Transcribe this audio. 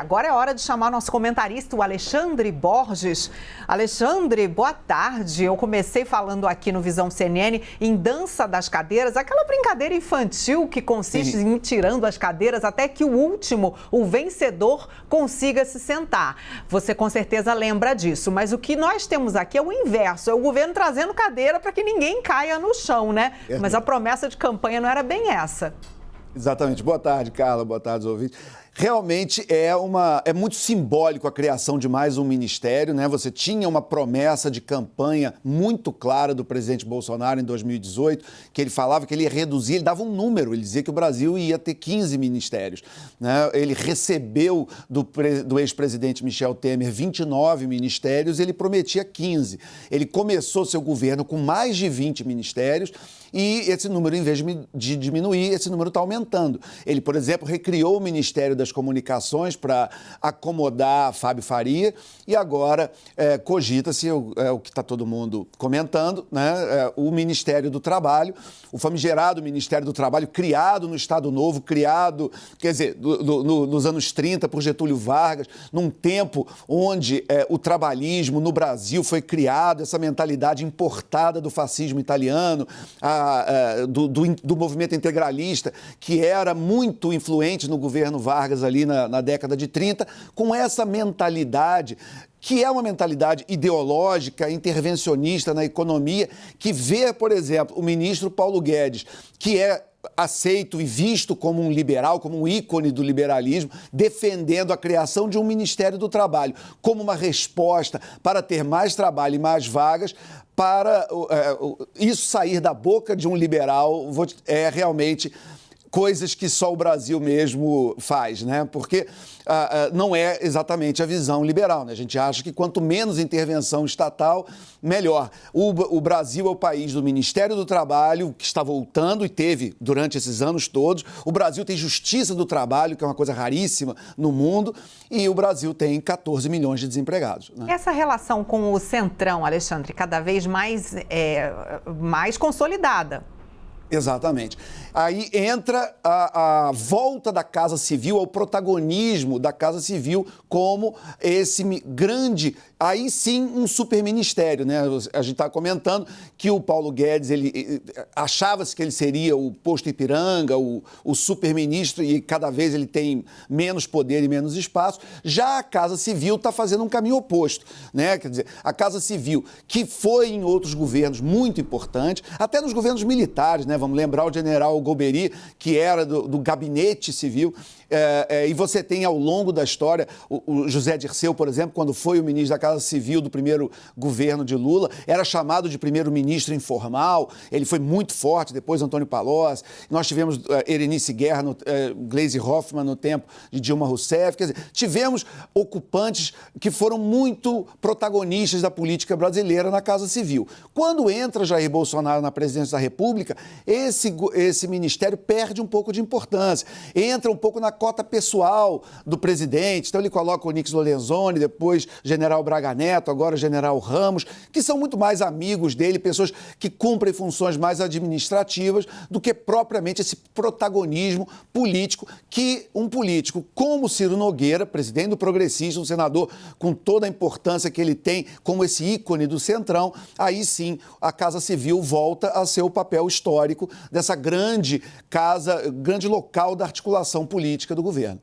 agora é hora de chamar nosso comentarista, o Alexandre Borges. Alexandre, boa tarde. Eu comecei falando aqui no Visão CNN em dança das cadeiras, aquela brincadeira infantil que consiste em ir tirando as cadeiras até que o último, o vencedor, consiga se sentar. Você com certeza lembra disso, mas o que nós temos aqui é o inverso, é o governo trazendo cadeira para que ninguém caia no chão, né? Mas a promessa de campanha não era bem essa. Exatamente. Boa tarde, Carla. Boa tarde, ouvintes. Realmente é muito simbólico a criação de mais um ministério, né? Você tinha uma promessa de campanha muito clara do presidente Bolsonaro em 2018, que ele falava que ele ia reduzir, ele dava um número, ele dizia que o Brasil ia ter 15 ministérios, né? Ele recebeu do ex-presidente Michel Temer 29 ministérios, ele prometia 15. Ele começou seu governo com mais de 20 ministérios e esse número, em vez de diminuir, esse número está aumentando. Ele, por exemplo, recriou o Ministério das Comunicações para acomodar Fábio Faria e agora cogita-se o que está todo mundo comentando, né? O Ministério do Trabalho, o famigerado Ministério do Trabalho, criado no Estado Novo, criado, quer dizer, nos anos 30 por Getúlio Vargas, num tempo onde o trabalhismo no Brasil foi criado, essa mentalidade importada do fascismo italiano, do movimento integralista, que era muito influente no governo Vargas ali na década de 30, com essa mentalidade que é uma mentalidade ideológica, intervencionista na economia, que vê, por exemplo, o ministro Paulo Guedes, que é aceito e visto como um liberal, como um ícone do liberalismo, defendendo a criação de um Ministério do Trabalho como uma resposta para ter mais trabalho e mais vagas, para isso sair da boca de um liberal é realmente coisas que só o Brasil mesmo faz, né? Porque não é exatamente a visão liberal, né? A gente acha que quanto menos intervenção estatal, melhor. O Brasil é o país do Ministério do Trabalho, que está voltando e teve durante esses anos todos. O Brasil tem Justiça do Trabalho, que é uma coisa raríssima no mundo, e o Brasil tem 14 milhões de desempregados, né? Essa relação com o Centrão, Alexandre, cada vez mais consolidada. Exatamente. Aí entra a volta da Casa Civil, ao protagonismo da Casa Civil como esse grande, aí sim, um superministério, né? A gente está comentando que o Paulo Guedes, ele achava-se que ele seria o posto Ipiranga, o superministro, e cada vez ele tem menos poder e menos espaço. Já a Casa Civil está fazendo um caminho oposto, né? Quer dizer, a Casa Civil, que foi em outros governos muito importante, até nos governos militares, né? Vamos lembrar o general Golbery, que era do gabinete civil, e você tem ao longo da história, o José Dirceu, por exemplo, quando foi o ministro da Casa Civil do primeiro governo de Lula, era chamado de primeiro-ministro informal, ele foi muito forte, depois Antônio Palocci, nós tivemos Erenice Guerra, Gleisi Hoffmann no tempo de Dilma Rousseff, quer dizer, tivemos ocupantes que foram muito protagonistas da política brasileira na Casa Civil. Quando entra Jair Bolsonaro na presidência da República, esse ministério perde um pouco de importância, entra um pouco na cota pessoal do presidente, então ele coloca o Onyx Lorenzoni, depois general Braga Neto, agora general Ramos, que são muito mais amigos dele, pessoas que cumprem funções mais administrativas do que propriamente esse protagonismo político que um político como Ciro Nogueira, presidente do Progressista, um senador com toda a importância que ele tem como esse ícone do Centrão, aí sim a Casa Civil volta a ser o papel histórico dessa grande casa, grande local da articulação política do governo.